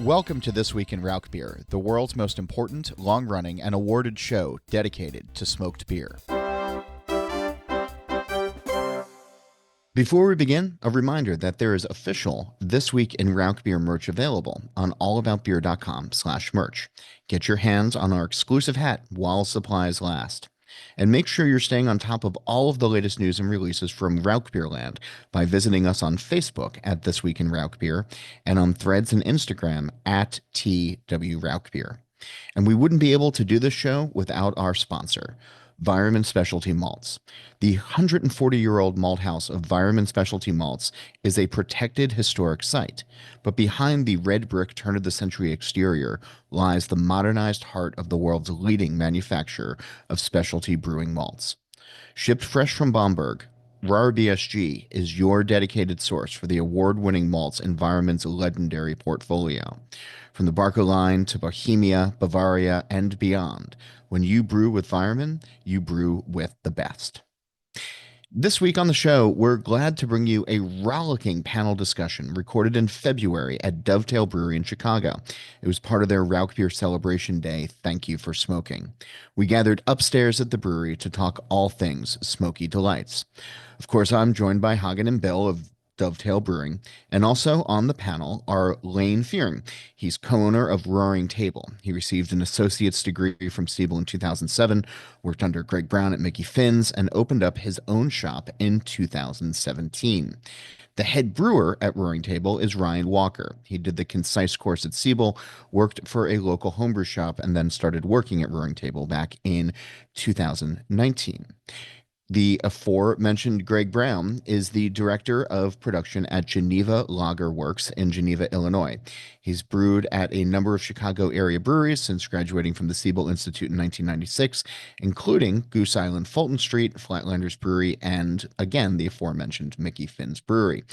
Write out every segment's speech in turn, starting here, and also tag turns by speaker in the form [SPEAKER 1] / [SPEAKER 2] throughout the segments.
[SPEAKER 1] Welcome to This Week in Rauchbier, the world's most important, long-running, and awarded show dedicated to smoked beer. Before we begin, a reminder that there is official This Week in Rauchbier merch available on allaboutbeer.com/merch. Get your hands on our exclusive hat while supplies last. And make sure you're staying on top of all of the latest news and releases from Rauchbier Land by visiting us on Facebook at This Week in Rauchbier and on Threads and Instagram at TW Rauchbier. And we wouldn't be able to do this show without our sponsor, Weyermann Specialty Malts. The 140-year-old malt house of Weyermann Specialty Malts is a protected historic site, but behind the red brick turn-of-the-century exterior lies the modernized heart of the world's leading manufacturer of specialty brewing malts. Shipped fresh from Bamberg, Rauchbier is your dedicated source for the award-winning malts in Weyermann's legendary portfolio. From the Barca line to Bohemia, Bavaria, and beyond, when you brew with Weyermann, you brew with the best. This week on the show, we're glad to bring you a rollicking panel discussion recorded in February at Dovetail Brewery in Chicago. It was part of their Rauchbier Celebration Day, Thank You for Smoking. We gathered upstairs at the brewery to talk all things smoky delights. Of course, I'm joined by Hagen and Bill of Dovetail Brewing, and also on the panel are Lane Fearing. He's co-owner of Roaring Table. He received an associate's degree from Siebel in 2007, worked under Greg Browne at Mickey Finn's, and opened up his own shop in 2017. The head brewer at Roaring Table is Ryan Walker. He did the concise course at Siebel, worked for a local homebrew shop, and then started working at Roaring Table back in 2019. The aforementioned Greg Browne is the director of production at Geneva Lager Works in Geneva, Illinois. He's brewed at a number of Chicago area breweries since graduating from the Siebel Institute in 1996, including Goose Island, Fulton Street, Flatlanders Brewery, and again, the aforementioned Mickey Finn's Brewery.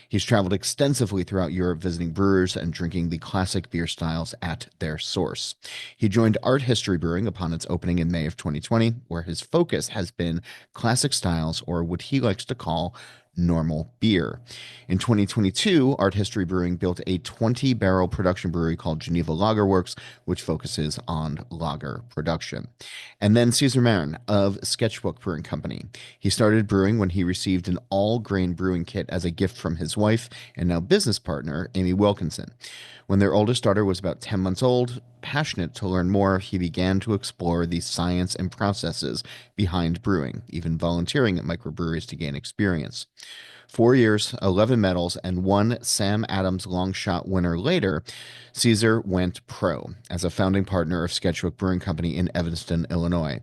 [SPEAKER 1] He's traveled extensively throughout Europe visiting brewers and drinking the classic beer styles at their source. He joined Art History Brewing upon its opening in May of 2020, where his focus has been classic styles, or what he likes to call normal beer. In 2022, Art History Brewing built a 20-barrel production brewery called Geneva Lager Works, which focuses on lager production. And then Cesar Marron of Sketchbook Brewing Company. He started brewing when he received an all-grain brewing kit as a gift from his wife and now business partner, Amy Wilkinson. When their oldest daughter was about 10 months old, passionate to learn more, he began to explore the science and processes behind brewing, even volunteering at microbreweries to gain experience. 4 years, 11 medals, and one Sam Adams long shot winner later, Cesar went pro as a founding partner of Sketchbook Brewing Company in Evanston, Illinois.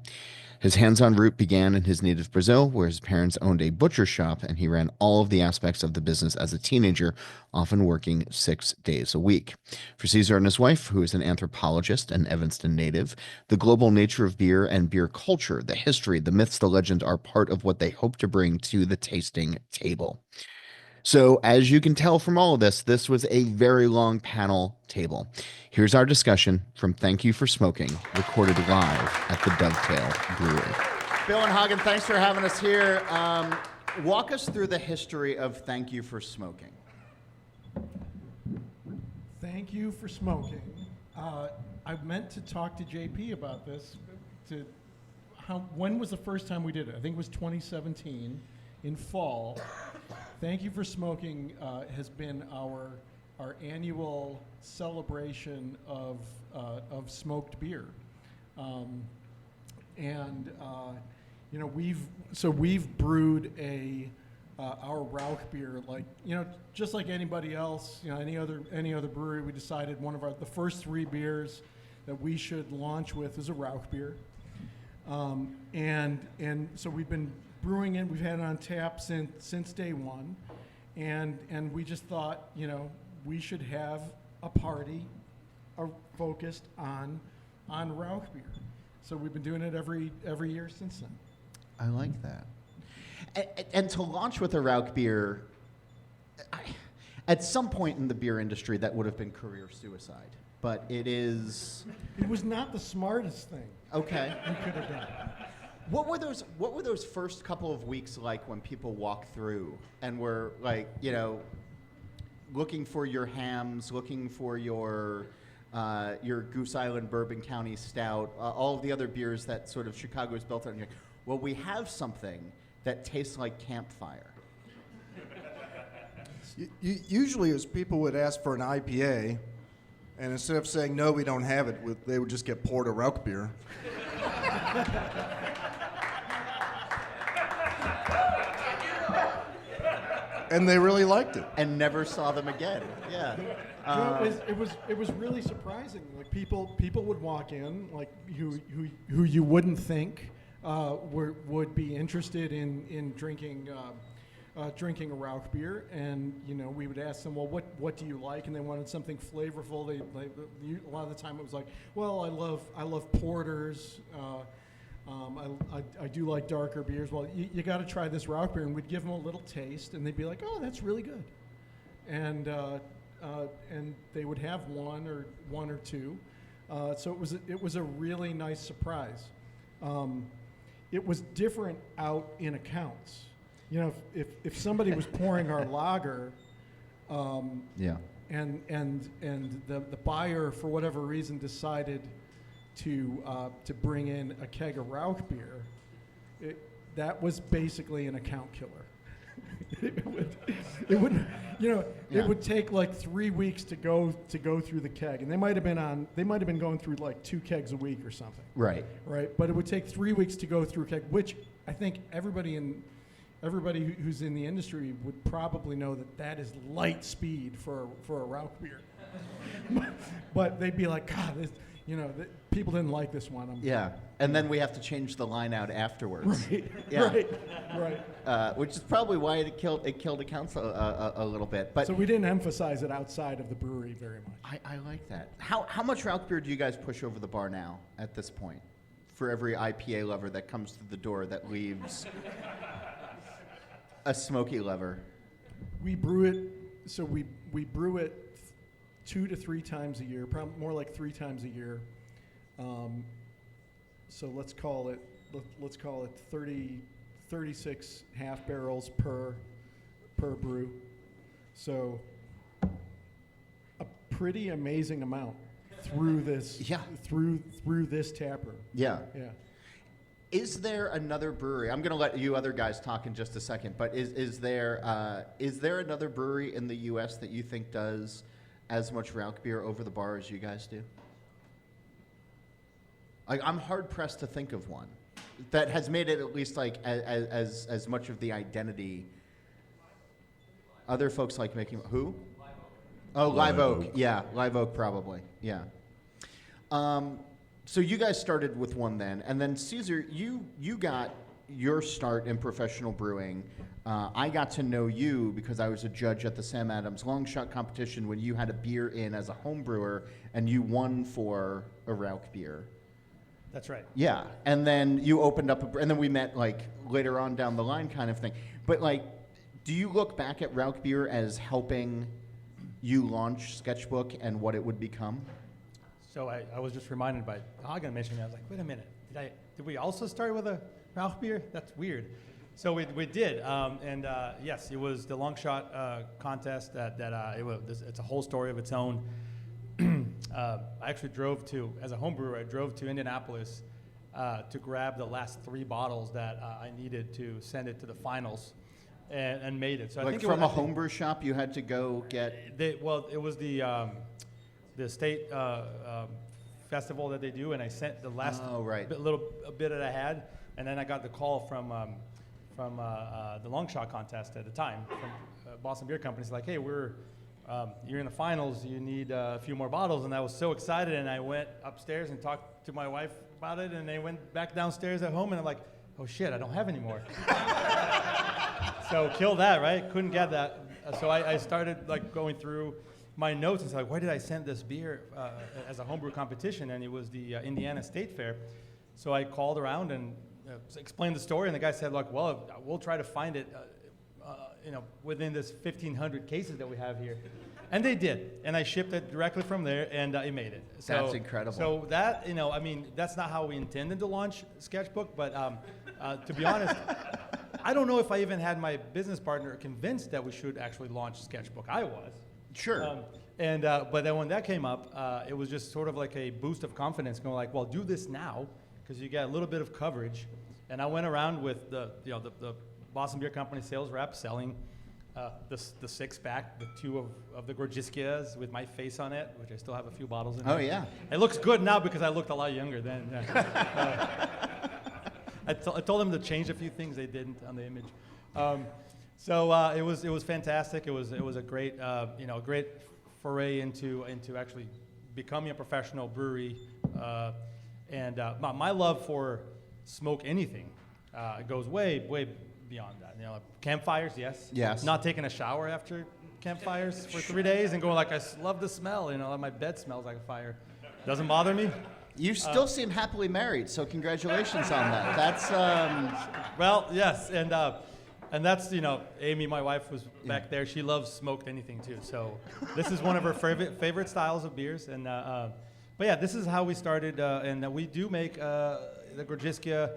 [SPEAKER 1] His hands-on route began in his native Brazil, where his parents owned a butcher shop, and he ran all of the aspects of the business as a teenager, often working 6 days a week. For Cesar and his wife, who is an anthropologist and Evanston native, the global nature of beer and beer culture, the history, the myths, the legends are part of what they hope to bring to the tasting table. So, as you can tell from all of this, this was a very long panel table. Here's our discussion from Thank You for Smoking, recorded live at the Dovetail Brewery. Bill and Hagen, thanks for having us here. Walk us through the history of Thank You for Smoking.
[SPEAKER 2] Thank You for Smoking. I meant to talk to JP about this. When was the first time we did it? I think it was 2017 in fall. Thank You for Smoking has been our annual celebration of smoked beer, we've brewed our Rauchbier just like anybody else, any other brewery. We decided the first 3 beers that we should launch with is a Rauchbier, and so we've been brewing it. We've had it on tap since day one, and we just thought, we should have a party focused on Rauchbier. So we've been doing it every year since then.
[SPEAKER 1] I like that. And to launch with a Rauchbier, at some point in the beer industry, that would have been career suicide. But it
[SPEAKER 2] was not the smartest thing.
[SPEAKER 1] Okay.
[SPEAKER 2] We could have done.
[SPEAKER 1] What were those first couple of weeks like when people walked through and were like, looking for your hams, looking for your Goose Island Bourbon County Stout, all of the other beers that sort of Chicago is built on. You're like, well, we have something that tastes like campfire.
[SPEAKER 3] Usually, as people would ask for an IPA, and instead of saying no, we don't have it, they would just get poured a Rauchbier. And they really liked it.
[SPEAKER 1] And never saw them again. Yeah.
[SPEAKER 2] It was really surprising. Like people would walk in, like who you wouldn't think would be interested in drinking drinking a Rauchbier, and we would ask them, well, what do you like? And they wanted something flavorful. A lot of the time it was like, well, I love porters. I do like darker beers. Well, you got to try this Rauchbier, and we'd give them a little taste, and they'd be like, oh, that's really good, and they would have one or two. So it was a really nice surprise. It was different out in accounts. If somebody was pouring our lager, and the buyer for whatever reason decided to bring in a keg of Rauchbier, that was basically an account killer. It would take like 3 weeks to go through the keg, and they might have been going through like 2 kegs a week or something.
[SPEAKER 1] Right.
[SPEAKER 2] But it would take 3 weeks to go through a keg, which I think everybody who's in the industry would probably know that is light speed for a Rauchbier. But they'd be like, God, people didn't like this one.
[SPEAKER 1] Yeah, and then we have to change the line out afterwards.
[SPEAKER 2] Right.
[SPEAKER 1] Yeah.
[SPEAKER 2] Right.
[SPEAKER 1] Which is probably why it killed accounts a little bit. But
[SPEAKER 2] so we didn't emphasize it outside of the brewery very much.
[SPEAKER 1] I like that. How much Rauchbier do you guys push over the bar now at this point? For every IPA lover that comes through the door that leaves a smoky lover.
[SPEAKER 2] We brew it. So we brew it 2 to 3 times a year, probably more like 3 times a year. So let's call it 36 half barrels per brew. So a pretty amazing amount through this through this tap room.
[SPEAKER 1] Yeah.
[SPEAKER 2] Yeah.
[SPEAKER 1] Is there another brewery? I'm going to let you other guys talk in just a second, but is there another brewery in the U.S. that you think does as much Rauchbier over the bar as you guys do? I'm hard pressed to think of one that has made it at least like as much of the identity. Other folks like making who? Oh, Live Oak. Yeah, Live Oak probably. Yeah. So you guys started with one then, and then Cesar, you got your start in professional brewing. I got to know you because I was a judge at the Sam Adams Long Shot competition when you had a beer in as a home brewer, and you won for a Rauchbier.
[SPEAKER 4] That's right.
[SPEAKER 1] Yeah, and then you opened up, and then we met like later on down the line kind of thing. But like, do you look back at Rauchbier as helping you launch Sketchbook and what it would become?
[SPEAKER 4] So I was just reminded by Hagen mentioning, I was like, wait a minute, did we also start with a Rauchbier? That's weird. So we did, and yes, it was the long shot contest it's a whole story of its own. I actually as a home brewer, I drove to Indianapolis to grab the last 3 bottles that I needed to send it to the finals, and made it. So
[SPEAKER 1] like
[SPEAKER 4] I think
[SPEAKER 1] from a homebrew shop, you had to go get.
[SPEAKER 4] It was the state festival that they do, and I sent the last a bit that I had, and then I got the call from the long shot contest at the time from Boston Beer Company. It's like, hey, you're in the finals. You need a few more bottles, and I was so excited, and I went upstairs and talked to my wife about it, and they went back downstairs at home, and I'm like, oh shit, I don't have any more. So kill that, right? Couldn't get that. So I started like going through my notes and said, like, why did I send this beer as a homebrew competition? And it was the Indiana State Fair. So I called around and explained the story, and the guy said, like, well, we'll try to find it, within this 1,500 cases that we have here. And they did, and I shipped it directly from there, and it made it. So,
[SPEAKER 1] that's incredible.
[SPEAKER 4] So that, that's not how we intended to launch Sketchbook, but to be honest, I don't know if I even had my business partner convinced that we should actually launch Sketchbook. I was.
[SPEAKER 1] Sure.
[SPEAKER 4] But then when that came up, it was just sort of like a boost of confidence, going like, well, do this now, because you get a little bit of coverage. And I went around with the Boston Beer Company sales rep selling the six-pack, the two of the Gorgiskias with my face on it, which I still have a few bottles in.
[SPEAKER 1] Oh,
[SPEAKER 4] there.
[SPEAKER 1] yeah.
[SPEAKER 4] It looks good now because I looked a lot younger then. Yeah. I told them to change a few things they didn't on the image. It was fantastic. It was a great great foray into actually becoming a professional brewery. My love for smoke anything goes way beyond that. Campfires, yes.
[SPEAKER 1] Yes.
[SPEAKER 4] Not taking a shower after campfires for 3 days and going like, I love the smell. My bed smells like a fire. Doesn't bother me.
[SPEAKER 1] You still seem happily married, so congratulations on that. That's
[SPEAKER 4] Well, yes, and that's Amy, my wife, was back there. She loves smoked anything too. So this is one of her favorite styles of beers. And but yeah, this is how we started, and we do make the Gorgiskia.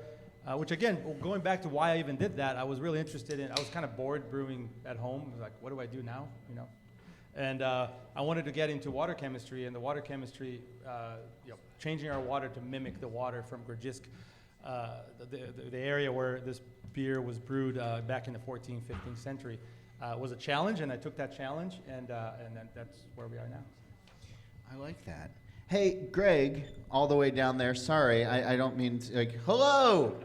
[SPEAKER 4] Which again, going back to why I even did that, I was really interested in. I was kind of bored brewing at home. I was like, what do I do now? And I wanted to get into water chemistry, and the water chemistry, changing our water to mimic the water from Gorgisk, the area where this beer was brewed back in the 14th, 15th century, was a challenge, and I took that challenge, and then that's where we are now.
[SPEAKER 1] I like that. Hey, Greg, all the way down there. Sorry, I don't mean to, hello.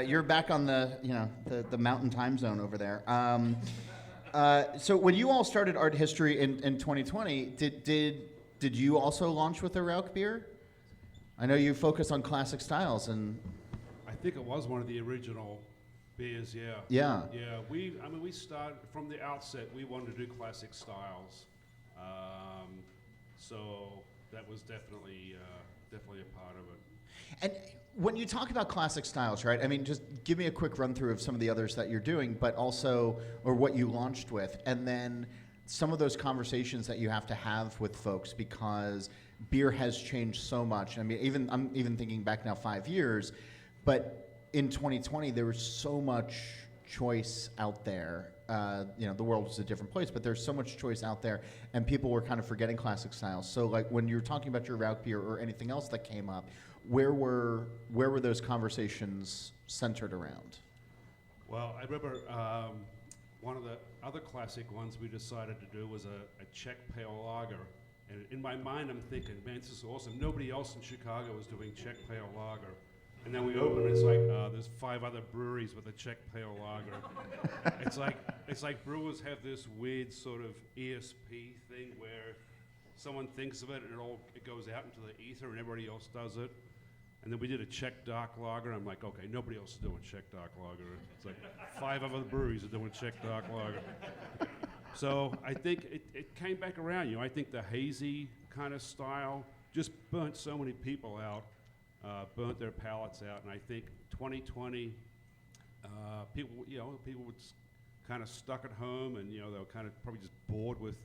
[SPEAKER 1] You're back on the mountain time zone over there. So when you all started Art History in 2020, did you also launch with a Rauchbier? I know you focus on classic styles, and
[SPEAKER 5] I think it was one of the original beers. Yeah.
[SPEAKER 1] Yeah.
[SPEAKER 5] Yeah. We started from the outset. We wanted to do classic styles, so that was definitely a part of it.
[SPEAKER 1] And when you talk about classic styles, right? I mean, just give me a quick run through of some of the others that you're doing, but also, or what you launched with, and then some of those conversations that you have to have with folks, because beer has changed so much. I mean, I'm even thinking back now 5 years, but in 2020 there was so much choice out there. The world was a different place, but there's so much choice out there, and people were kind of forgetting classic styles. So, like, when you're talking about your Rauchbier or anything else that came up, where were those conversations centered around?
[SPEAKER 5] Well, I remember one of the other classic ones we decided to do was a Czech pale lager. And in my mind, I'm thinking, man, this is awesome. Nobody else in Chicago is doing Czech pale lager. And then we open, it's like there's 5 other breweries with a Czech pale lager. It's like brewers have this weird sort of ESP thing where someone thinks of it and it goes out into the ether and everybody else does it. And then we did a Czech dark lager. I'm like, okay, nobody else is doing Czech dark lager. It's like 5 other breweries are doing Czech dark lager. So I think it came back around. I think the hazy kind of style just burnt so many people out. Burnt their palates out, and I think 2020, people were kind of stuck at home, and they were kind of probably just bored with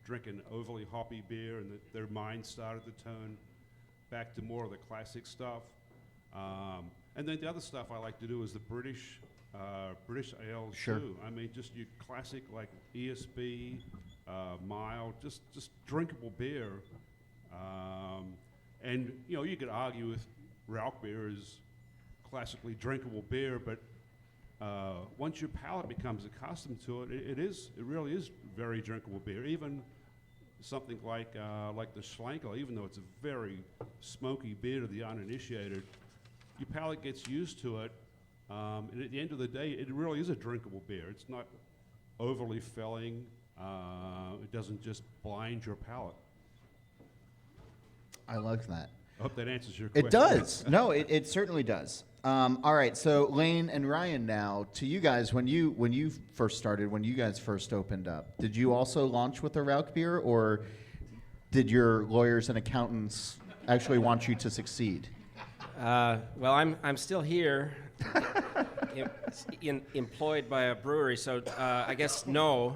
[SPEAKER 5] drinking overly hoppy beer, and their minds started to turn back to more of the classic stuff. And then the other stuff I like to do is the British ales
[SPEAKER 1] Sure.
[SPEAKER 5] too. I mean, just your classic like ESB, mild, just drinkable beer. And you could argue with Rauchbier is classically drinkable beer, but once your palate becomes accustomed to it, it really is very drinkable beer. Even something like the Schlenkel, even though it's a very smoky beer to the uninitiated, your palate gets used to it, and at the end of the day, it really is a drinkable beer. It's not overly filling. It doesn't just blind your palate.
[SPEAKER 1] I like that.
[SPEAKER 5] I hope that answers your question.
[SPEAKER 1] It does. No, it certainly does. All right, so Lane and Ryan, now to you guys, when you first started, when you guys first opened up, did you also launch with a Rauchbier, or did your lawyers and accountants actually want you to succeed?
[SPEAKER 6] Well, I'm still here, employed by a brewery, so I guess no.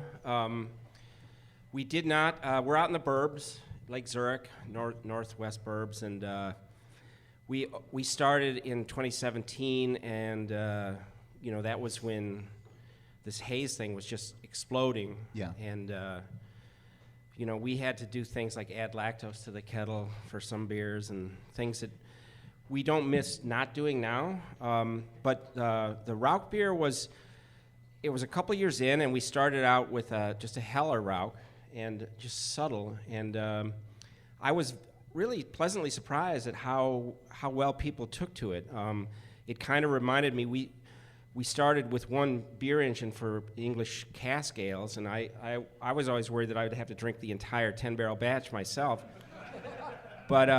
[SPEAKER 6] We did not. We're out in the burbs. Lake Zurich, northwest burbs, and we started in 2017, and that was when this haze thing was just exploding.
[SPEAKER 1] Yeah.
[SPEAKER 6] And we had to do things like add lactose to the kettle for some beers and things that we don't miss not doing now. But the Rauchbier was a couple years in, and we started out with just a heller Rauch, and just subtle. And I was really pleasantly surprised at how well people took to it. It kind of reminded me, we started with one beer engine for English cask ales, and I was always worried that I would have to drink the entire 10-barrel batch myself. But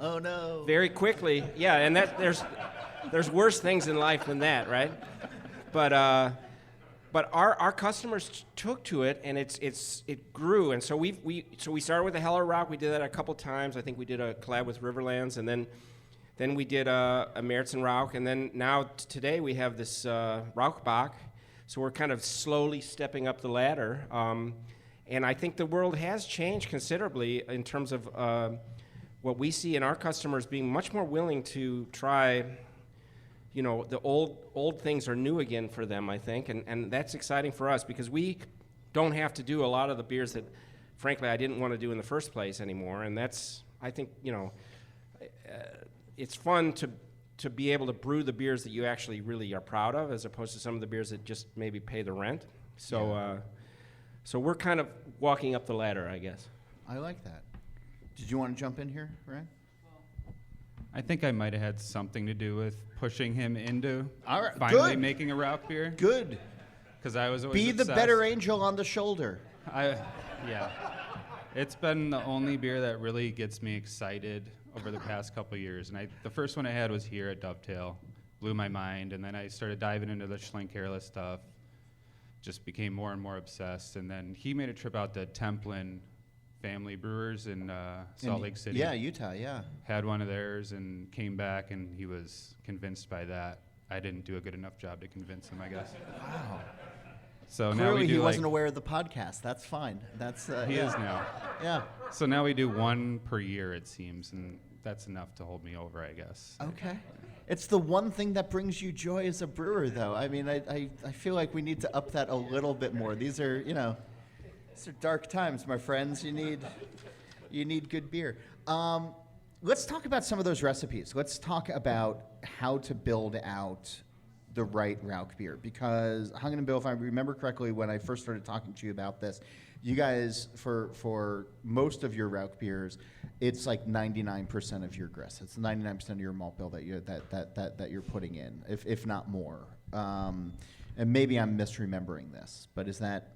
[SPEAKER 1] Oh no.
[SPEAKER 6] very quickly, yeah, and there's worse things in life than that, right? But our customers took to it, and it grew, and so we started with a Heller Rauch. We did that a couple times. I think we did a collab with Riverlands, and then we did a Märzen Rauch, and then now today we have this Rauchbach. So we're kind of slowly stepping up the ladder, and I think the world has changed considerably in terms of what we see in our customers being much more willing to try. The old things are new again for them, I think, and that's exciting for us because we don't have to do a lot of the beers that, frankly, I didn't want to do in the first place anymore, and that's, I think, it's fun to be able to brew the beers that you actually really are proud of, as opposed to some of the beers that just maybe pay the rent. So, so we're kind of walking up the ladder, I guess.
[SPEAKER 1] I like that. Did you want to jump in here, Ryan?
[SPEAKER 7] I think I might have had something to do with pushing him into
[SPEAKER 1] All right,
[SPEAKER 7] finally
[SPEAKER 1] good.
[SPEAKER 7] making a Rauchbier.
[SPEAKER 1] Good.
[SPEAKER 7] Because I was always
[SPEAKER 1] Be the
[SPEAKER 7] obsessed.
[SPEAKER 1] better angel on the shoulder.
[SPEAKER 7] Yeah. It's been the only beer that really gets me excited over the past couple of years. And the first one I had was here at Dovetail. Blew my mind. And then I started diving into the Schlenkerla stuff. Just became more and more obsessed. And then he made a trip out to Templin Family Brewers in Salt Lake City.
[SPEAKER 1] Yeah, Utah, yeah.
[SPEAKER 7] Had one of theirs and came back, and he was convinced by that. I didn't do a good enough job to convince him, I guess.
[SPEAKER 1] Wow.
[SPEAKER 7] So now
[SPEAKER 1] Clearly
[SPEAKER 7] we do
[SPEAKER 1] he wasn't aware of the podcast. That's fine. That's
[SPEAKER 7] He
[SPEAKER 1] yeah.
[SPEAKER 7] is now.
[SPEAKER 1] Yeah.
[SPEAKER 7] So now we do one per year, it seems, and that's enough to hold me over, I guess.
[SPEAKER 1] Okay. It's the one thing that brings you joy as a brewer, though. I mean, I feel like we need to up that a little bit more. These are, these are dark times, my friends. You need good beer. Let's talk about some of those recipes. Let's talk about how to build out the right Rauchbier, because Hagen and Bill, if I remember correctly, when I first started talking to you about this, you guys, for most of your Rauchbiers, it's like 99% of your grist. It's 99% of your malt bill that you're putting in, if not more. And maybe I'm misremembering this, but is that?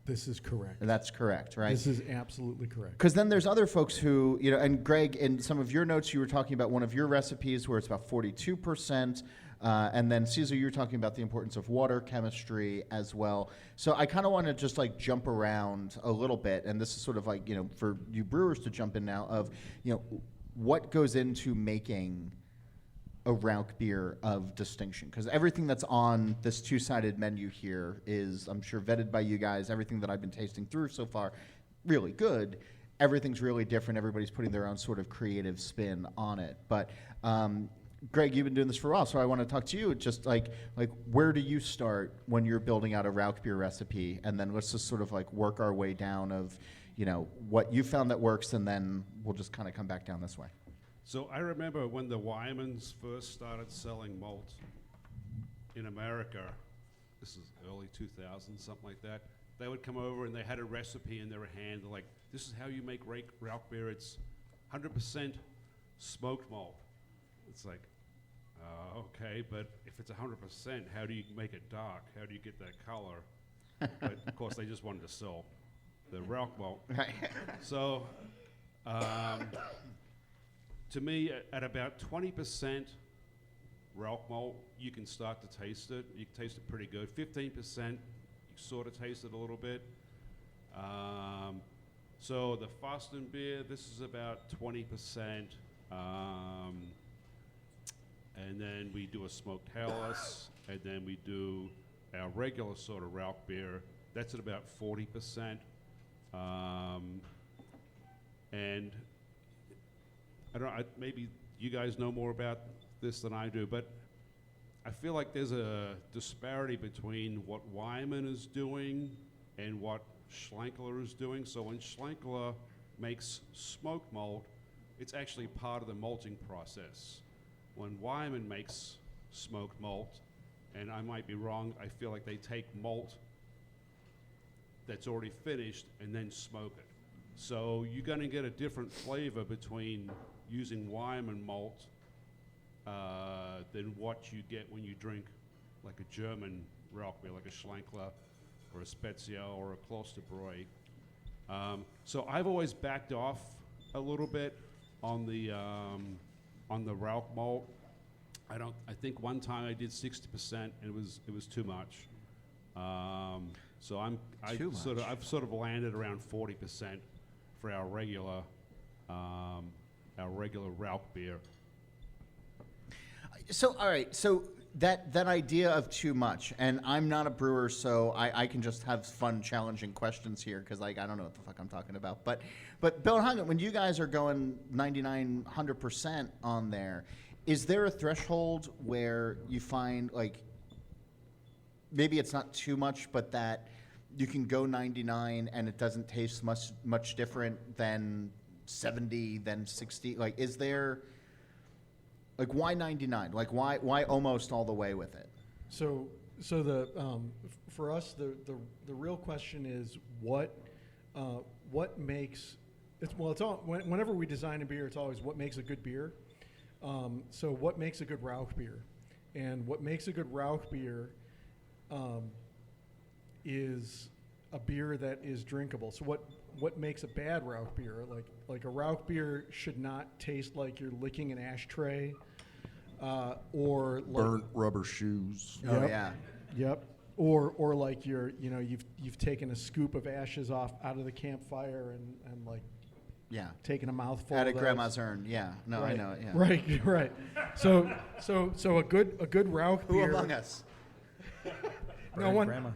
[SPEAKER 2] This is correct.
[SPEAKER 1] That's correct, right?
[SPEAKER 2] This is absolutely correct.
[SPEAKER 1] Because then there's other folks who, and Greg, in some of your notes, you were talking about one of your recipes where it's about 42%. And then Cesar, you were talking about the importance of water chemistry as well. So I kind of want to just like jump around a little bit, and this is sort of like, for you brewers to jump in now of, what goes into making a Rauchbier of distinction, because everything that's on this two-sided menu here is, I'm sure, vetted by you guys. Everything that I've been tasting through so far, really good. Everything's really different. Everybody's putting their own sort of creative spin on it. But Greg, you've been doing this for a while, so I want to talk to you. Just like where do you start when you're building out a Rauchbier recipe, and then let's just sort of like work our way down of, what you found that works, and then we'll just kind of come back down this way.
[SPEAKER 5] So I remember when the Wymans first started selling malt in America, this is early 2000s, something like that, they would come over and they had a recipe in their hand, like, this is how you make Rauchbier, it's 100% smoked malt. It's like, okay, but if it's 100%, how do you make it dark? How do you get that color? But of course, they just wanted to sell the Rauch malt.
[SPEAKER 1] Right.
[SPEAKER 5] So, to me, at about 20% Rauch malt, you can start to taste it. You can taste it pretty good. 15%, you sort of taste it a little bit. So the Fasten beer, this is about 20%. And then we do a smoked Helles, and then we do our regular sort of Rauch beer. That's at about 40%. And I don't know, maybe you guys know more about this than I do, but I feel like there's a disparity between what Wyman is doing and what Schlenkler is doing. So when Schlenkler makes smoke malt, it's actually part of the malting process. When Wyman makes smoked malt, and I might be wrong, I feel like they take malt that's already finished and then smoke it. So you're going to get a different flavor between using Wyman malt than what you get when you drink like a German Rauchbier, like a Schlenkler or a Spezia or a Klosterbräu. So I've always backed off a little bit on the Rauch malt. I think one time I did 60%, and it was too much. So I've sort of landed around 40% for our regular Rauch beer.
[SPEAKER 1] So, all right. So that idea of too much, and I'm not a brewer, so I can just have fun, challenging questions here because I don't know what the fuck I'm talking about. But Bill and Hagen, when you guys are going 99, 100% on there, is there a threshold where you find like maybe it's not too much, but that you can go 99 and it doesn't taste much different than 70, than 60? Like, is there, like, why 99? Like, why almost all the way with it?
[SPEAKER 2] So the for us the real question is what makes it's all whenever we design a beer, it's always what makes a good beer. So what makes a good Rauch beer, and what makes a good Rauch beer is a beer that is drinkable. So what makes a bad Rauch beer? Like a Rauch beer should not taste like you're licking an ashtray, or like,
[SPEAKER 3] Burnt rubber shoes.
[SPEAKER 1] Oh, yeah.
[SPEAKER 2] Yep. Or like you've taken a scoop of ashes out of the campfire and like
[SPEAKER 1] Yeah.
[SPEAKER 2] taken a mouthful
[SPEAKER 1] At a
[SPEAKER 2] of those.
[SPEAKER 1] grandma's urn. Yeah. No,
[SPEAKER 2] Right.
[SPEAKER 1] I know it. Yeah.
[SPEAKER 2] Right. So a good Rauch
[SPEAKER 1] Who
[SPEAKER 2] beer.
[SPEAKER 1] among us?
[SPEAKER 2] No one.
[SPEAKER 4] Grandma.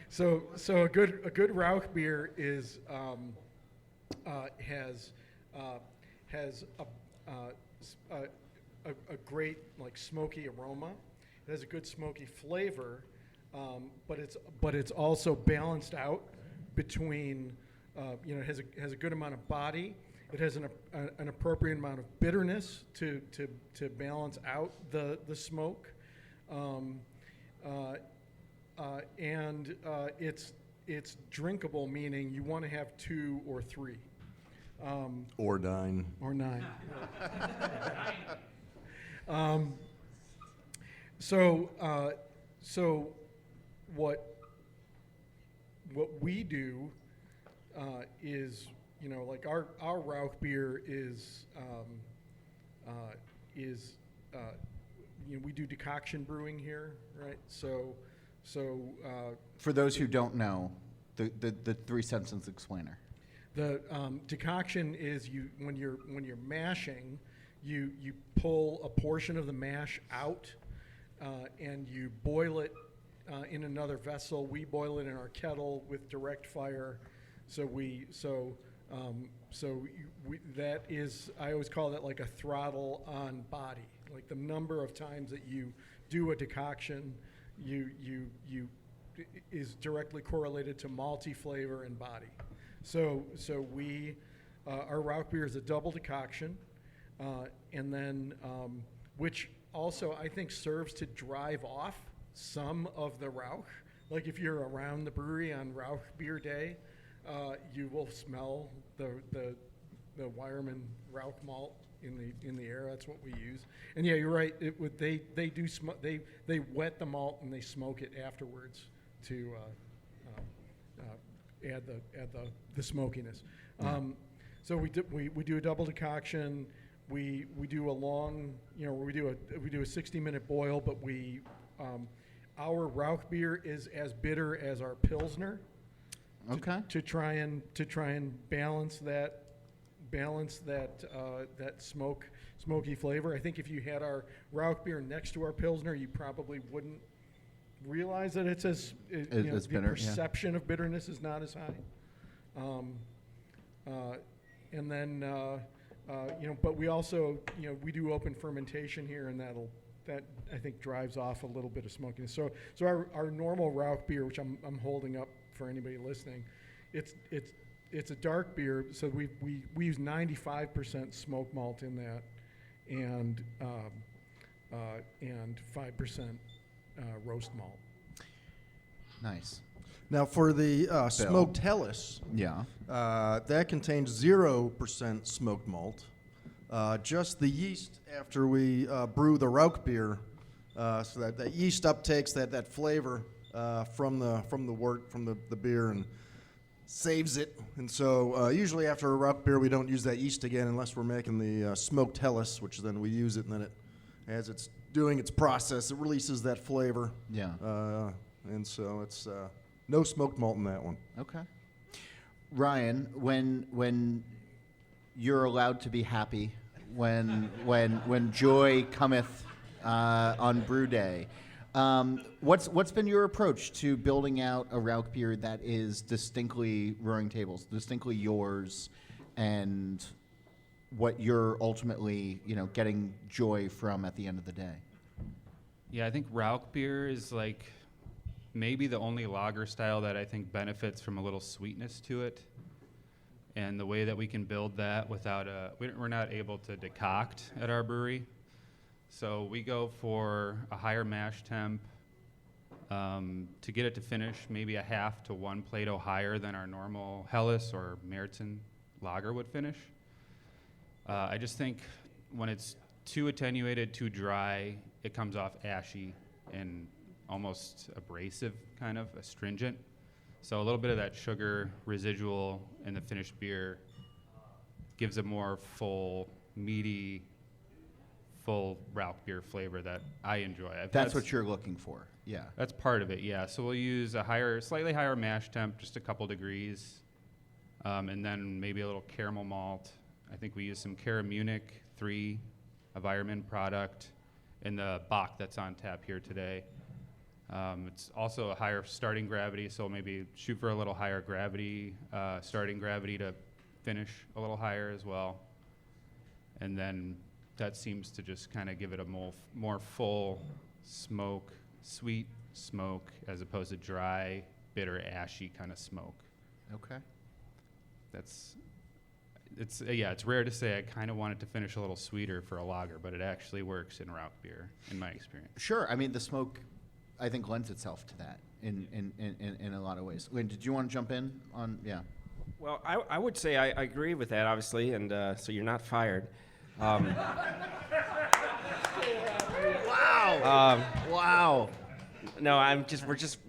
[SPEAKER 2] So a good Rauch beer is has a great like smoky aroma. It has a good smoky flavor, but it's also balanced out between it has a good amount of body. It has an appropriate amount of bitterness to balance out the smoke. And it's drinkable, meaning you want to have 2 or 3.
[SPEAKER 3] Or dine.
[SPEAKER 2] Or 9. So what we do is, like our Rauch beer is we do decoction brewing here, right? So
[SPEAKER 1] For those who don't know, the 3-sentence explainer.
[SPEAKER 2] the decoction is when you're mashing, you pull a portion of the mash out and you boil it in another vessel. We boil it in our kettle with direct fire. That is, I always call that like a throttle on body. Like the number of times that you do a decoction, is directly correlated to malty flavor and body. So we, our Rauch beer is a double decoction, and then which also I think serves to drive off some of the Rauch. Like if you're around the brewery on Rauch beer day, you will smell the Weyermann Rauch malt in the air. That's what we use. And yeah, you're right. They wet the malt and they smoke it afterwards to add the smokiness. So we do a double decoction. We do a long, we do a 60-minute boil, but our Rauch beer is as bitter as our Pilsner.
[SPEAKER 1] Okay.
[SPEAKER 2] To try and balance that smoky flavor. I think if you had our Rauch beer next to our Pilsner, you probably wouldn't realize that it's as
[SPEAKER 1] It's
[SPEAKER 2] the
[SPEAKER 1] bitter, yeah.
[SPEAKER 2] perception of bitterness is not as high. And then but we also we do open fermentation here, and that I think drives off a little bit of smokiness. So our normal Rauchbier, which I'm holding up for anybody listening, it's a dark beer. So we use 95% smoke malt in that, and 5% roast malt.
[SPEAKER 1] Nice.
[SPEAKER 3] Now for the smoked Helles,
[SPEAKER 1] Yeah.
[SPEAKER 3] that contains 0% smoked malt. Just the yeast after we brew the Rauchbier, so that yeast uptakes that flavor from the beer and saves it. And so usually after a Rauchbier we don't use that yeast again unless we're making the smoked Helles, which then we use it, and then as it's doing its process, it releases that flavor.
[SPEAKER 1] Yeah.
[SPEAKER 3] And so it's no smoked malt in that one.
[SPEAKER 1] Okay. Ryan, when you're allowed to be happy, when joy cometh on brew day, what's been your approach to building out a Rauchbier that is distinctly Roaring Tables, distinctly yours, and what you're ultimately, getting joy from at the end of the day?
[SPEAKER 7] Yeah, I think Rauchbier is like maybe the only lager style that I think benefits from a little sweetness to it. And the way that we can build that without we're not able to decoct at our brewery. So we go for a higher mash temp to get it to finish, maybe a half to 1 Plato higher than our normal Helles or Märzen lager would finish. I just think when it's too attenuated, too dry, it comes off ashy and almost abrasive, kind of astringent. So a little bit of that sugar residual in the finished beer gives a more full, meaty, full Rauchbier flavor that I enjoy.
[SPEAKER 1] That's what you're looking for. Yeah.
[SPEAKER 7] That's part of it, yeah. So we'll use a slightly higher mash temp, just a couple degrees, and then maybe a little caramel malt. I think we use some Cara Munich 3, a Weirmann product, in the Bock that's on tap here today. It's also a higher starting gravity, so maybe shoot for a little higher gravity, starting gravity to finish a little higher as well. And then that seems to just kind of give it a more full smoke, sweet smoke, as opposed to dry, bitter, ashy kind of smoke.
[SPEAKER 1] Okay.
[SPEAKER 7] It's rare to say. I kind of want it to finish a little sweeter for a lager, but it actually works in Rauchbier, in my experience.
[SPEAKER 1] Sure. I mean, the smoke, I think, lends itself to that in a lot of ways. Lynn, did you want to jump in on? Yeah.
[SPEAKER 6] Well, I would say I agree with that, obviously, and so you're not fired.
[SPEAKER 1] Wow. Wow.
[SPEAKER 6] No,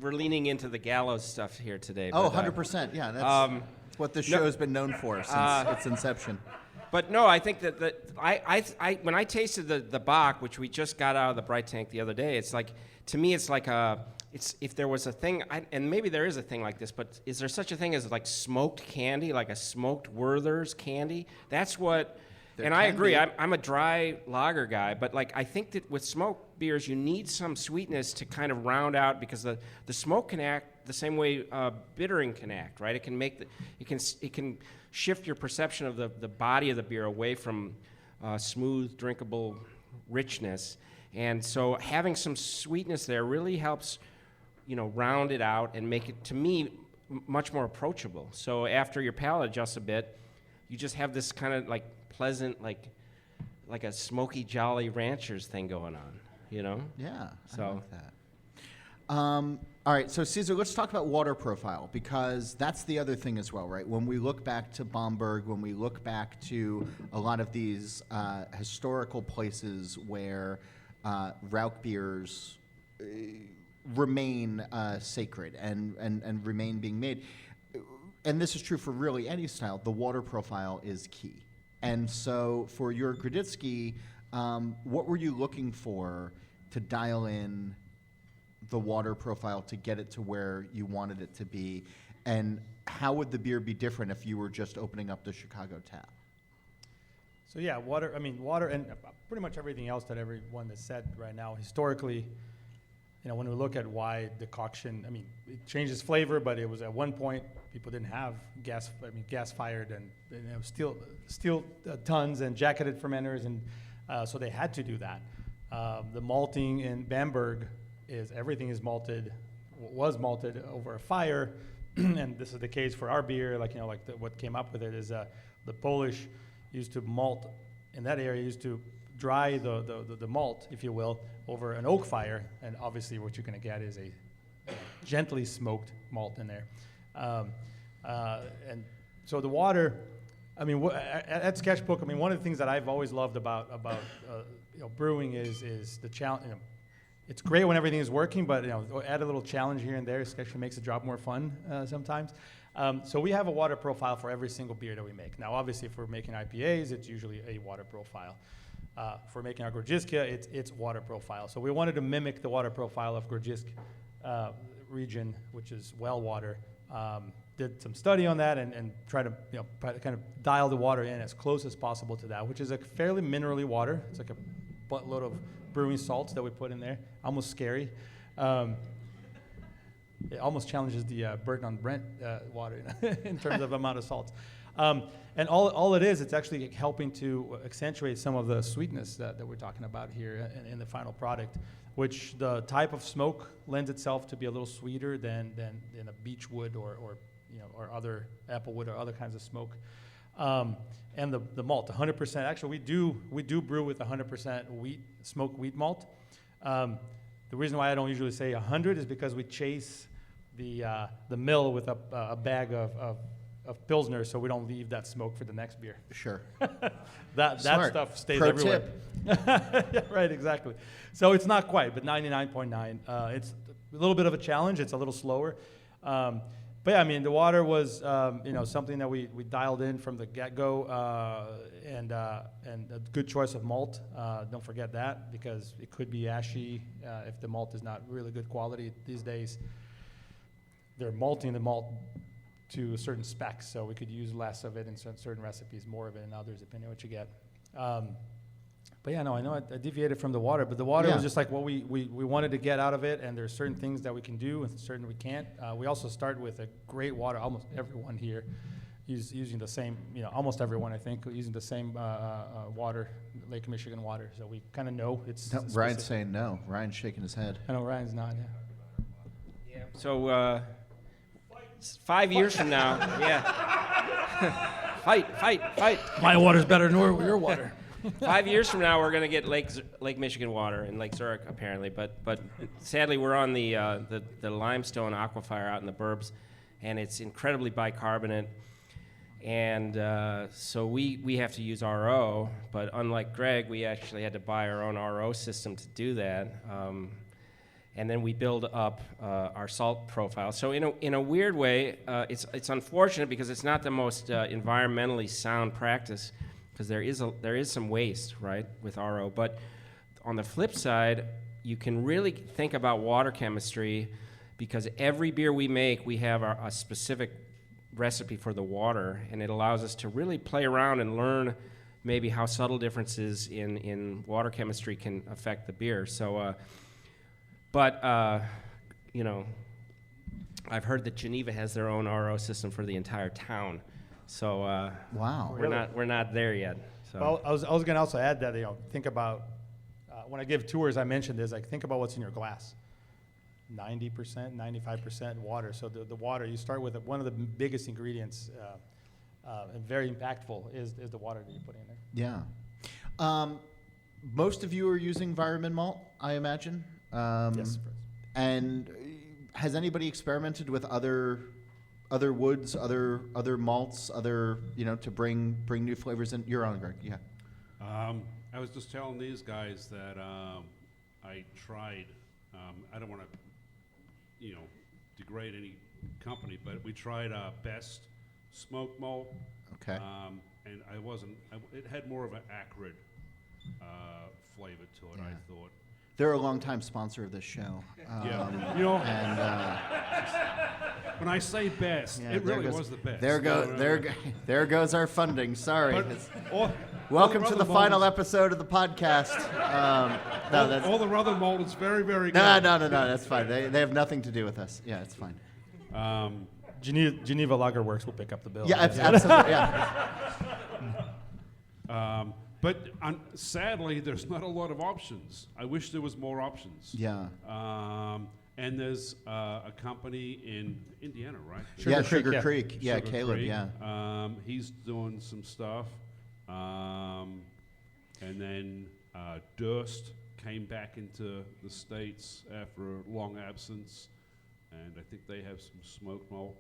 [SPEAKER 6] we're leaning into the gallows stuff here today.
[SPEAKER 1] Oh,
[SPEAKER 6] but,
[SPEAKER 1] 100%. Yeah, that's what this show's been known for since its inception.
[SPEAKER 6] But no, I think that I when I tasted the Bock, which we just got out of the Bright Tank the other day, it's like, to me, it's like if there was a thing, and maybe there is a thing like this, but is there such a thing as like smoked candy, like a smoked Werther's candy? That's what.
[SPEAKER 1] There
[SPEAKER 6] and I
[SPEAKER 1] can
[SPEAKER 6] agree.
[SPEAKER 1] be.
[SPEAKER 6] I'm a dry lager guy, but like I think that with smoked beers, you need some sweetness to kind of round out, because the smoke can act the same way bittering can act, right? It can shift your perception of the body of the beer away from smooth, drinkable richness, and so having some sweetness there really helps, round it out and make it, to me, much more approachable. So after your palate adjusts a bit, you just have this kind of like pleasant, like a smoky, jolly ranchers thing going on,
[SPEAKER 1] Yeah,
[SPEAKER 6] So-
[SPEAKER 1] I like that. All right, so Cesar, let's talk about water profile, because that's the other thing as well, right? When we look back to Bamberg, when we look back to a lot of these historical places where Rauchbiers remain sacred and remain being made, and this is true for really any style, the water profile is key. And so for your Graditsky, what were you looking for to dial in the water profile to get it to where you wanted it to be? And how would the beer be different if you were just opening up the Chicago tap?
[SPEAKER 4] So yeah, water and pretty much everything else that everyone has said right now. Historically, when we look at why decoction, it changes flavor, but it was at one point people didn't have gas-fired and steel tons and jacketed fermenters, and so they had to do that. The malting in Bamberg everything is was malted over a fire, and this is the case for our beer. What came up with it is the Polish used to malt in that area, used to dry the malt, if you will, over an oak fire, and obviously what you're going to get is a gently smoked malt in there. And so the water, at Sketchbook, one of the things that I've always loved about brewing is the challenge. It's great when everything is working, but add a little challenge here and there. It actually makes the job more fun sometimes. So we have a water profile for every single beer that we make. Now, obviously, if we're making IPAs, it's usually a water profile. For making our Grodziska, it's water profile. So we wanted to mimic the water profile of Grodzisk region, which is well water. Did some study on that and try to kind of dial the water in as close as possible to that, which is a fairly minerally water. It's like a buttload of brewing salts that we put in there. Almost scary. It almost challenges the Burton on Brent water in terms of amount of salts. And all it is, it's actually helping to accentuate some of the sweetness that we're talking about here in the final product, which the type of smoke lends itself to be a little sweeter than in a beech wood or other apple wood or other kinds of smoke. And the malt, 100%. Actually, we do brew with 100% smoked wheat malt. The reason why I don't usually say 100 is because we chase the mill with a bag of Pilsner, so we don't leave that smoke for the next beer.
[SPEAKER 1] Sure.
[SPEAKER 4] that
[SPEAKER 1] Smart.
[SPEAKER 4] stuff stays
[SPEAKER 1] Pro
[SPEAKER 4] everywhere.
[SPEAKER 1] tip.
[SPEAKER 4] Yeah, right, exactly. So it's not quite, but 99.9. It's a little bit of a challenge. It's a little slower. But yeah, the water was something that we dialed in from the get-go, and a good choice of malt. Don't forget that, because it could be ashy if the malt is not really good quality these days. They're malting the malt to a certain spec, so we could use less of it in certain recipes, more of it in others, depending on what you get. But yeah, no, I know I deviated from the water, but the water was just like what we wanted to get out of it, and there's certain things that we can do and certain we can't. We also start with a great water. Almost everyone here is using the same, almost everyone, I think, using the same water, Lake Michigan water. So we kind of know it's
[SPEAKER 1] No,
[SPEAKER 4] specific.
[SPEAKER 1] Ryan's saying no. Ryan's shaking his head.
[SPEAKER 4] I know Ryan's not, yeah.
[SPEAKER 6] So 5 years from now, fight.
[SPEAKER 4] My water's better than your water.
[SPEAKER 6] 5 years from now, we're going to get Lake Michigan water in Lake Zurich, apparently. But sadly, we're on the limestone aquifer out in the burbs, and it's incredibly bicarbonate. And so we have to use RO. But unlike Greg, we actually had to buy our own RO system to do that. And then we build up our salt profile. So in a weird way, it's unfortunate because it's not the most environmentally sound practice, because there is some waste, right, with RO. But on the flip side, you can really think about water chemistry, because every beer we make, we have a specific recipe for the water, and it allows us to really play around and learn maybe how subtle differences in water chemistry can affect the beer. So, I've heard that Geneva has their own RO system for the entire town. So
[SPEAKER 1] Wow.
[SPEAKER 6] we're not there yet. So
[SPEAKER 4] Well, I was going to also add that, think about, when I give tours, I mentioned this, think about what's in your glass. 90%, 95% water. So the water, you start with one of the biggest ingredients, and very impactful, is the water that you put in there.
[SPEAKER 1] Yeah. Most of you are using Environment malt, I imagine.
[SPEAKER 4] Yes.
[SPEAKER 1] And has anybody experimented with other woods, other malts, to bring new flavors in? You're on, Greg. Yeah.
[SPEAKER 5] I was just telling these guys that I tried. I don't want to, degrade any company, but we tried Best smoked malt.
[SPEAKER 1] Okay.
[SPEAKER 5] And it had more of an acrid flavor to it,
[SPEAKER 1] Yeah.
[SPEAKER 5] I thought.
[SPEAKER 1] They're a longtime sponsor of this show.
[SPEAKER 5] Yeah.
[SPEAKER 1] And
[SPEAKER 5] When I say best,
[SPEAKER 1] yeah,
[SPEAKER 5] it
[SPEAKER 1] there
[SPEAKER 5] really
[SPEAKER 1] goes-
[SPEAKER 5] was the best.
[SPEAKER 1] There goes our funding. Sorry.
[SPEAKER 5] But
[SPEAKER 1] Welcome
[SPEAKER 5] all
[SPEAKER 1] to
[SPEAKER 5] the
[SPEAKER 1] the
[SPEAKER 5] other
[SPEAKER 1] final
[SPEAKER 5] malts-
[SPEAKER 1] episode of the podcast.
[SPEAKER 5] all the other malt is very, very good.
[SPEAKER 1] No, that's fine. They have nothing to do with us. Yeah, it's fine.
[SPEAKER 4] Geneva Lager Works will pick up the bill.
[SPEAKER 1] Yeah, absolutely. Yeah.
[SPEAKER 5] But sadly, there's not a lot of options. I wish there was more options.
[SPEAKER 1] Yeah.
[SPEAKER 5] And there's a company in Indiana, right?
[SPEAKER 1] Sugar Creek. Yeah,
[SPEAKER 5] Sugar
[SPEAKER 1] Caleb.
[SPEAKER 5] Creek.
[SPEAKER 1] Yeah.
[SPEAKER 5] He's doing some stuff. And then Dost came back into the States after a long absence, and I think they have some smoked malt.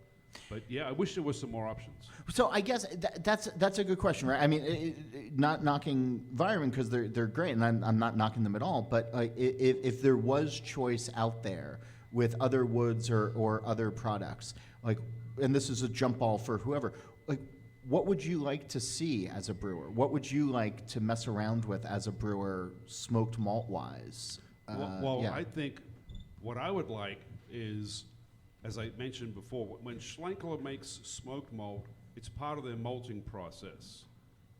[SPEAKER 5] But yeah, I wish there was some more options.
[SPEAKER 1] So I guess that's a good question, right? I mean, not knocking Environment because they're great, and I'm not knocking them at all. But if there was choice out there with other woods or other products, like, and this is a jump ball for whoever, like, what would you like to see as a brewer? What would you like to mess around with as a brewer, smoked malt wise?
[SPEAKER 5] I think what I would like is, as I mentioned before, when Schlenkler makes smoked malt, it's part of their malting process.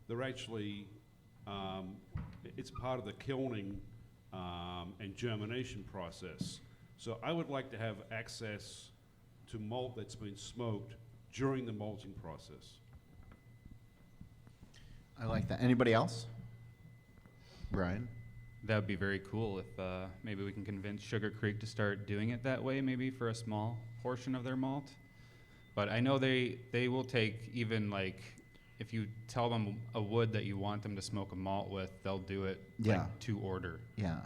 [SPEAKER 5] They're actually, it's part of the kilning and germination process. So I would like to have access to malt that's been smoked during the malting process.
[SPEAKER 1] I like that. Anybody else? Brian?
[SPEAKER 7] That would be very cool if maybe we can convince Sugar Creek to start doing it that way, maybe for a small portion of their malt. But I know they will take, even like, if you tell them a wood that you want them to smoke a malt with, they'll do it like to order.
[SPEAKER 1] Yeah.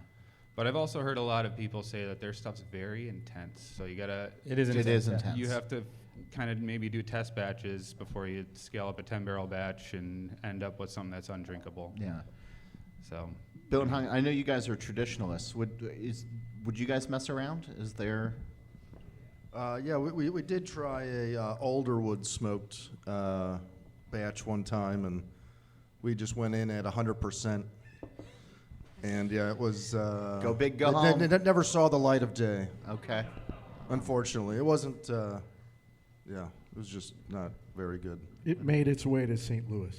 [SPEAKER 7] But I've also heard a lot of people say that their stuff's very intense. So you gotta.
[SPEAKER 4] It is intense.
[SPEAKER 7] You have to kind of maybe do test batches before you scale up a 10-barrel batch and end up with something that's undrinkable.
[SPEAKER 1] Yeah.
[SPEAKER 7] So.
[SPEAKER 1] Bill and Hagen, I know you guys are traditionalists. Would you guys mess around? Is there?
[SPEAKER 3] Yeah, we did try a Alderwood smoked batch one time, and we just went in at 100%. And yeah, it was
[SPEAKER 1] Go big, go home.
[SPEAKER 3] It never saw the light of day.
[SPEAKER 1] Okay.
[SPEAKER 3] Unfortunately, it wasn't. Yeah, it was just not very good.
[SPEAKER 2] It made its way to St. Louis.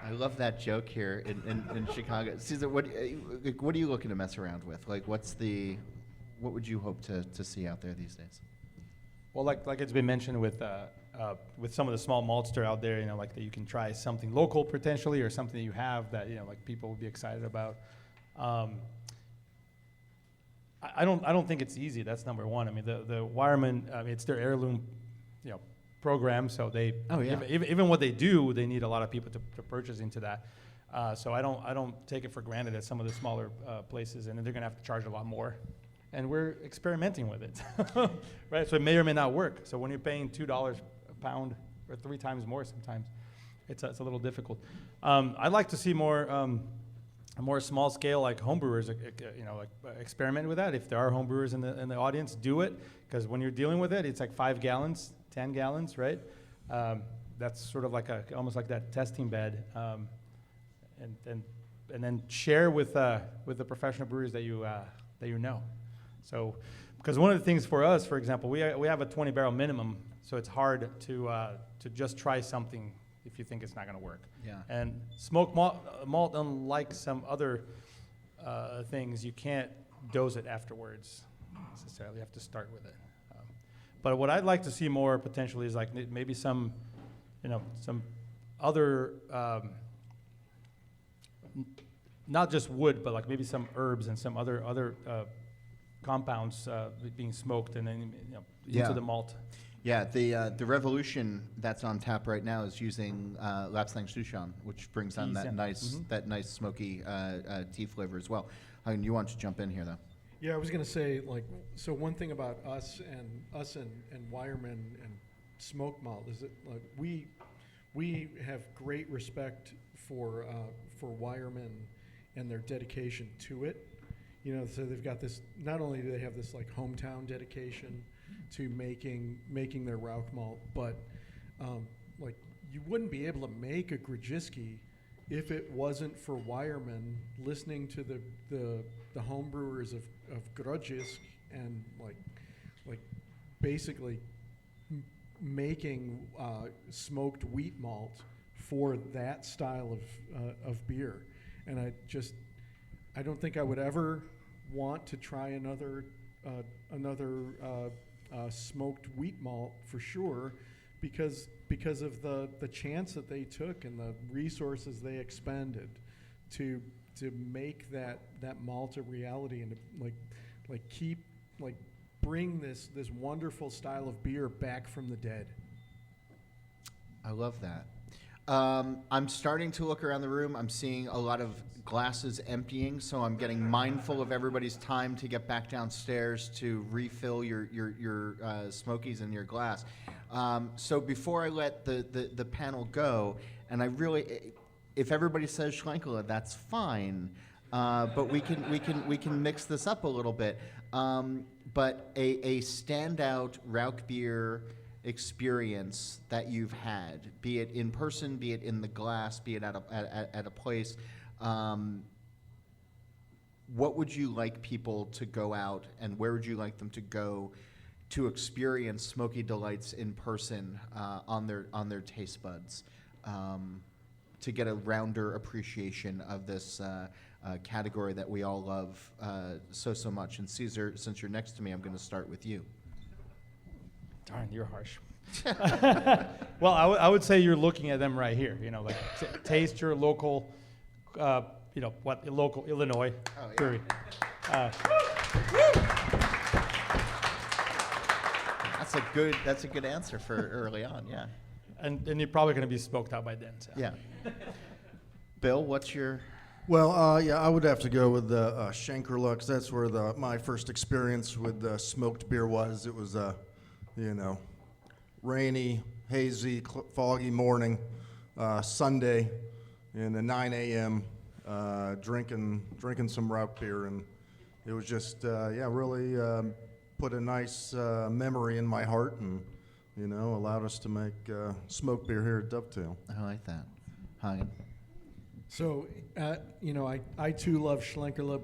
[SPEAKER 1] I love that joke here in Chicago. Cesar, what are you looking to mess around with? Like, what would you hope to see out there these days?
[SPEAKER 4] Well, like it's been mentioned with some of the small malts that are out there, like that you can try something local potentially, or something that you have that like people would be excited about. I don't think it's easy. That's number one. I mean, the Wireman, it's their heirloom, program. So they, even what they do, they need a lot of people to purchase into that. So I don't take it for granted at some of the smaller places, and they're gonna have to charge a lot more. And we're experimenting with it, right? So it may or may not work. So when you're paying $2 a pound or 3 times more, sometimes it's a little difficult. I'd like to see more small scale, like homebrewers, experiment with that. If there are homebrewers in the audience, do it, because when you're dealing with it, it's like 5 gallons, 10 gallons, right? That's sort of like almost like that testing bed, and then share with the professional brewers that you know. So, because one of the things for us, for example, we have a 20-barrel minimum, so it's hard to just try something if you think it's not going to work.
[SPEAKER 1] Yeah.
[SPEAKER 4] And smoked malt, unlike some other things, you can't dose it afterwards necessarily. You have to start with it. But what I'd like to see more potentially is like maybe some other, not just wood, but like maybe some herbs and some other compounds being smoked and then into the malt.
[SPEAKER 1] Yeah, the Revolution that's on tap right now is using Lapsang Souchong, which brings on that nice smoky tea flavor as well. You want to jump in here though?
[SPEAKER 2] Yeah, I was going to say, so one thing about us and Wireman and Smoke Malt is that we have great respect for Wireman and their dedication to it. So they've got this. Not only do they have this hometown dedication to making their Rauch malt, but you wouldn't be able to make a Grodziski if it wasn't for Wireman listening to the home brewers of Grodzisk and basically making smoked wheat malt for that style of beer. And I don't think I would ever want to try another smoked wheat malt for sure, because of the chance that they took and the resources they expended to make that malt a reality and to bring this wonderful style of beer back from the dead.
[SPEAKER 1] I love that. I'm starting to look around the room. I'm seeing a lot of glasses emptying, so I'm getting mindful of everybody's time to get back downstairs to refill your smokies in your glass. So before I let the panel go, and I really, if everybody says Schlenkerla, that's fine, but we can mix this up a little bit. But a standout Rauchbier experience that you've had, be it in person, be it in the glass, be it at a place, what would you like people to go out, and where would you like them to go to experience Smoky Delights in person on their taste buds, to get a rounder appreciation of this category that we all love so much? And Cesar, since you're next to me, I'm going to start with you.
[SPEAKER 4] Darn, you're harsh. Well, I would say you're looking at them right here. You know, like taste your local, local Illinois brewery.
[SPEAKER 1] That's a good answer for early on. Yeah.
[SPEAKER 4] And you're probably going to be smoked out by then. So.
[SPEAKER 1] Yeah. Bill, what's your?
[SPEAKER 3] Well, I would have to go with the Schlenkerla, 'cause that's where my first experience with smoked beer was. It was rainy, hazy, foggy morning, Sunday, in the 9 a.m. Drinking some Rauchbier, and it was just really put a nice memory in my heart, and allowed us to make smoked beer here at Dovetail.
[SPEAKER 1] I like that. Hagen.
[SPEAKER 2] So, I too love Schlenkerla,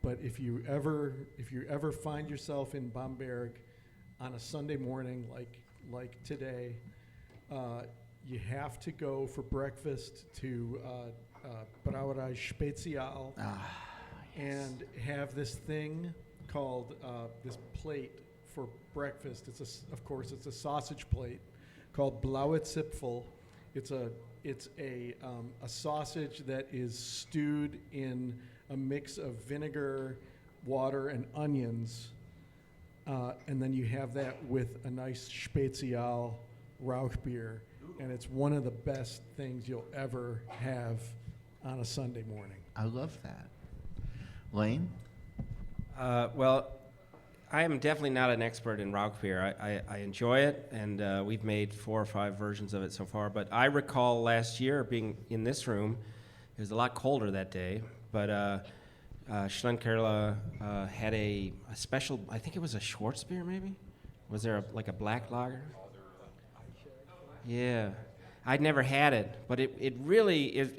[SPEAKER 2] but if you ever find yourself in Bamberg on a Sunday morning like today, you have to go for breakfast to Brauerei Spezial and have this thing called this plate for breakfast. It's a sausage plate called Blaue Zipfel. It's a sausage that is stewed in a mix of vinegar, water, and onions. And then you have that with a nice Spezial Rauchbier, and it's one of the best things you'll ever have on a Sunday morning.
[SPEAKER 1] I love that. Lane?
[SPEAKER 6] Well, I am definitely not an expert in Rauchbier. I enjoy it, and we've made 4 or 5 versions of it so far. But I recall last year being in this room. It was a lot colder that day, but Schlenkerla had a special, I think it was a Schwarzbier maybe? Was there a black lager? Yeah. I'd never had it, but it really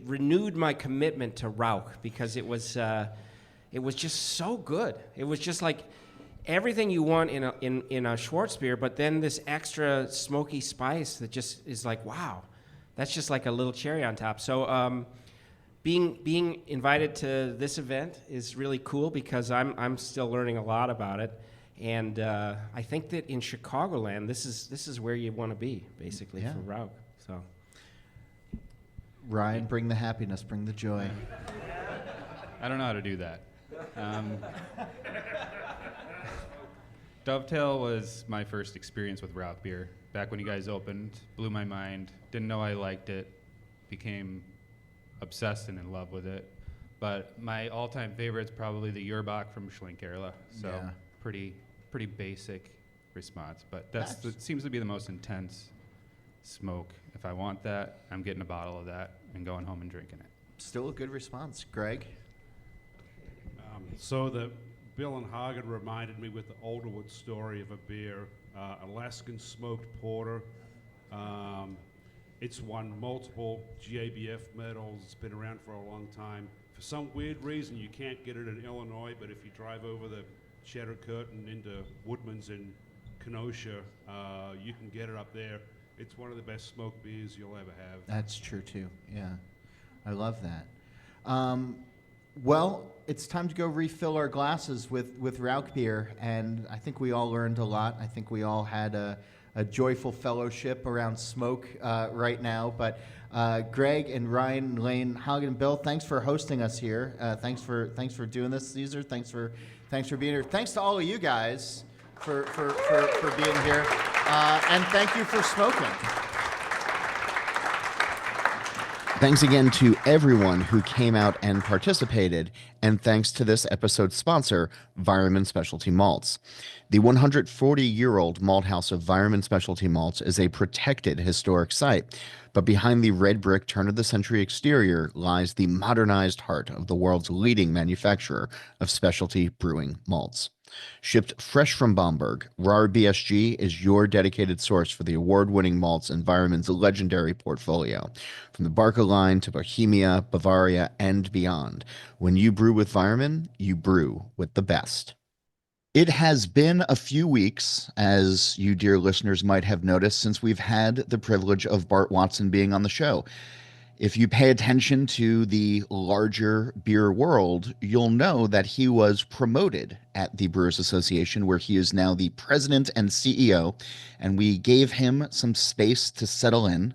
[SPEAKER 6] renewed my commitment to Rauch, because it was just so good. It was just like everything you want in a Schwarzbier, but then this extra smoky spice that just is like, wow, that's just like a little cherry on top. So being invited to this event is really cool, because I'm still learning a lot about it, and I think that in Chicagoland, this is where you want to be, basically, for Rauch. So,
[SPEAKER 1] Ryan, bring the happiness, bring the joy.
[SPEAKER 7] I don't know how to do that. Dovetail was my first experience with Rauchbier. Back when you guys opened, blew my mind. Didn't know I liked it. Became obsessed and in love with it. But my all-time favorite is probably the Urbach from Schlenkerla. So pretty basic response. But it seems to be the most intense smoke. If I want that, I'm getting a bottle of that and going home and drinking it.
[SPEAKER 1] Still a good response. Greg?
[SPEAKER 5] So the Bill and Hagen reminded me with the Alderwood story of a beer, Alaskan smoked porter. It's won multiple GABF medals. It's been around for a long time. For some weird reason, you can't get it in Illinois, but if you drive over the Cheddar Curtain into Woodman's in Kenosha, you can get it up there. It's one of the best smoked beers you'll ever have.
[SPEAKER 1] That's true, too. Yeah. I love that. Well, it's time to go refill our glasses with Rauchbier, and I think we all learned a lot. I think we all had a a joyful fellowship around smoke right now. But Greg and Ryan, Lane, Hagen, and Bill, thanks for hosting us here. Thanks for doing this, Cesar. Thanks for being here. Thanks to all of you guys for being here, and thank you for smoking. Thanks again to everyone who came out and participated, and thanks to this episode's sponsor, Weyermann Specialty Malts. The 140-year-old malt house of Weyermann Specialty Malts is a protected historic site, but behind the red brick turn-of-the-century exterior lies the modernized heart of the world's leading manufacturer of specialty brewing malts. Shipped fresh from Bamberg, Rauchbier is your dedicated source for the award-winning malts in Weyermann's legendary portfolio. From the Barca line to Bohemia, Bavaria, and beyond, when you brew with Weyermann, you brew with the best. It has been a few weeks, as you dear listeners might have noticed, since we've had the privilege of Bart Watson being on the show. If you pay attention to the larger beer world, you'll know that he was promoted at the Brewers Association, where he is now the president and CEO, and we gave him some space to settle in.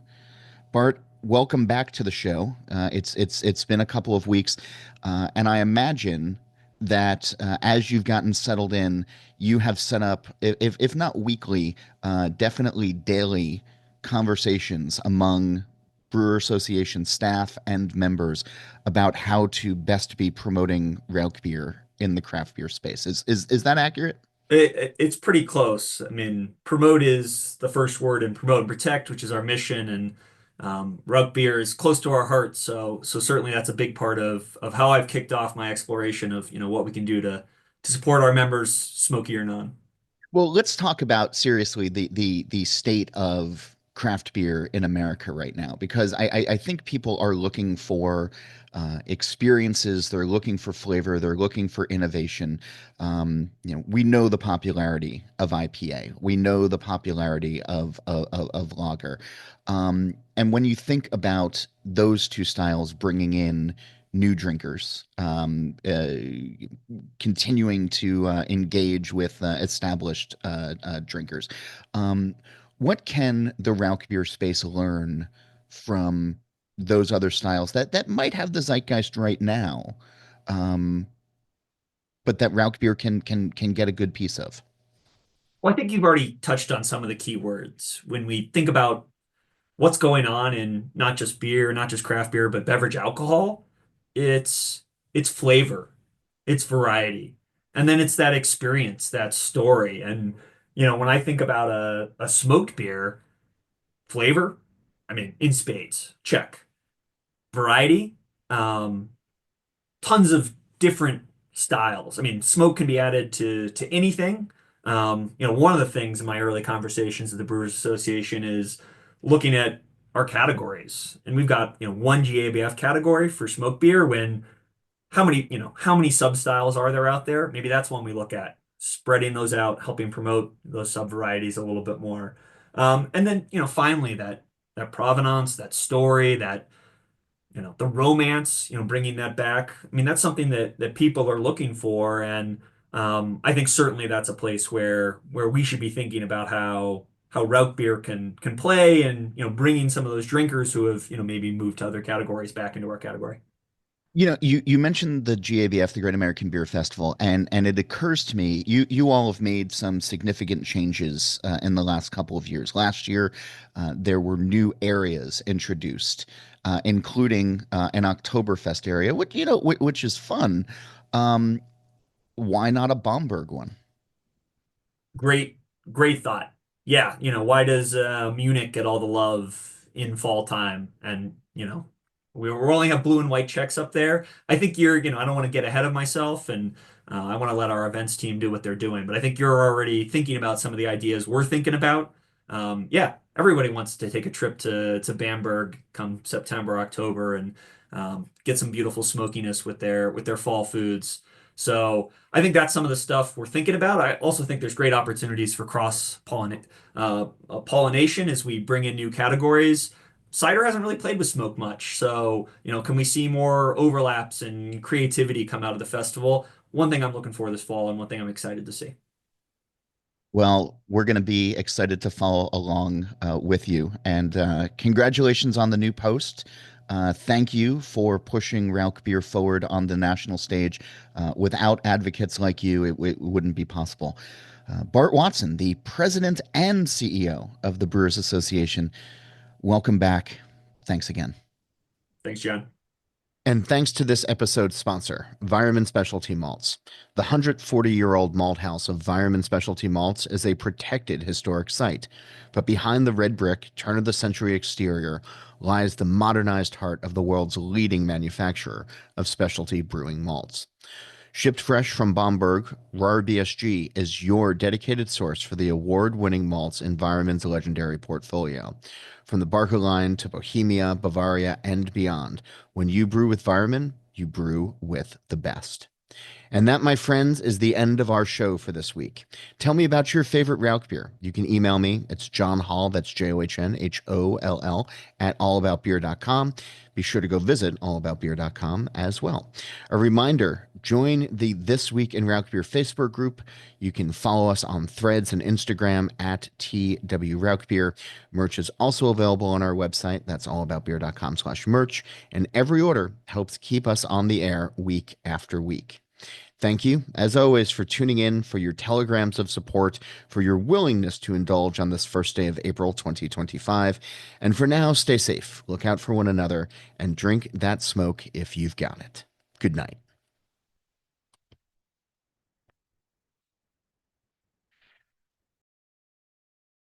[SPEAKER 1] Bart, welcome back to the show. It's been a couple of weeks, and I imagine that as you've gotten settled in, you have set up, if not weekly, definitely daily conversations among Brewer Association staff and members about how to best be promoting Rauchbier in the craft beer space. Is that accurate?
[SPEAKER 8] It's pretty close. I mean, promote is the first word in promote and protect, which is our mission, and Rauchbier is close to our hearts. So certainly that's a big part of how I've kicked off my exploration of what we can do to support our members, smoky or none.
[SPEAKER 1] Well, let's talk about seriously the state of craft beer in America right now, because I think people are looking for experiences, they're looking for flavor, they're looking for innovation. We know the popularity of IPA, we know the popularity of lager, and when you think about those two styles bringing in new drinkers, continuing to engage with established drinkers. What can the Rauchbier space learn from those other styles that might have the zeitgeist right now, but that Rauchbier can get a good piece of?
[SPEAKER 8] Well, I think you've already touched on some of the key words. When we think about what's going on in not just beer, not just craft beer, but beverage alcohol, it's flavor, it's variety, and then it's that experience, that story. And when I think about a smoked beer, flavor, I mean, in spades, check. Variety, tons of different styles. I mean, smoke can be added to anything. One of the things in my early conversations at the Brewers Association is looking at our categories, and we've got one GABF category for smoked beer. When how many sub styles are there out there? Maybe that's one we look at, spreading those out, helping promote those sub varieties a little bit more. And then finally that provenance, that story, that the romance, bringing that back. I mean, that's something that people are looking for, and I think certainly that's a place where we should be thinking about how Rauchbier can play, and bringing some of those drinkers who have maybe moved to other categories back into our category.
[SPEAKER 1] You mentioned the GABF, the Great American Beer Festival, and it occurs to me you all have made some significant changes in the last couple of years. Last year, there were new areas introduced, including an Oktoberfest area, which is fun. Why not a Bamberg one?
[SPEAKER 8] Great thought. Yeah, why does Munich get all the love in fall time? And we only have blue and white checks up there. I think I don't want to get ahead of myself, and I want to let our events team do what they're doing. But I think you're already thinking about some of the ideas we're thinking about. Yeah, everybody wants to take a trip to Bamberg come September, October, and get some beautiful smokiness with their fall foods. So I think that's some of the stuff we're thinking about. I also think there's great opportunities for pollination as we bring in new categories. Cider hasn't really played with smoke much, so can we see more overlaps and creativity come out of the festival? One thing I'm looking for this fall, and one thing I'm excited to see.
[SPEAKER 1] Well, we're going to be excited to follow along with you. And congratulations on the new post. Thank you for pushing Rauchbier forward on the national stage. Without advocates like you, it wouldn't be possible. Bart Watson, the president and CEO of the Brewers Association, welcome back. Thanks again.
[SPEAKER 8] Thanks, John.
[SPEAKER 1] And thanks to this episode's sponsor, Weyermann Specialty Malts. The 140-year-old malt house of Weyermann Specialty Malts is a protected historic site. But behind the red brick, turn-of-the-century exterior lies the modernized heart of the world's leading manufacturer of specialty brewing malts. Shipped fresh from Bamberg, RAR-BSG is your dedicated source for the award-winning malts in Weyermann's legendary portfolio. From the Barker line to Bohemia, Bavaria, and beyond, when you brew with Weyermann, you brew with the best. And that, my friends, is the end of our show for this week. Tell me about your favorite Rauchbier. You can email me. It's John Hall, that's JOHNHOLL, at allaboutbeer.com. Be sure to go visit allaboutbeer.com as well. A reminder, join the This Week in Rauchbier Facebook group. You can follow us on Threads and Instagram at TWRauchbier. Merch is also available on our website. That's allaboutbeer.com/merch. And every order helps keep us on the air week after week. Thank you, as always, for tuning in, for your telegrams of support, for your willingness to indulge on this first day of April 2025. And for now, stay safe, look out for one another, and drink that smoke if you've got it. Good night.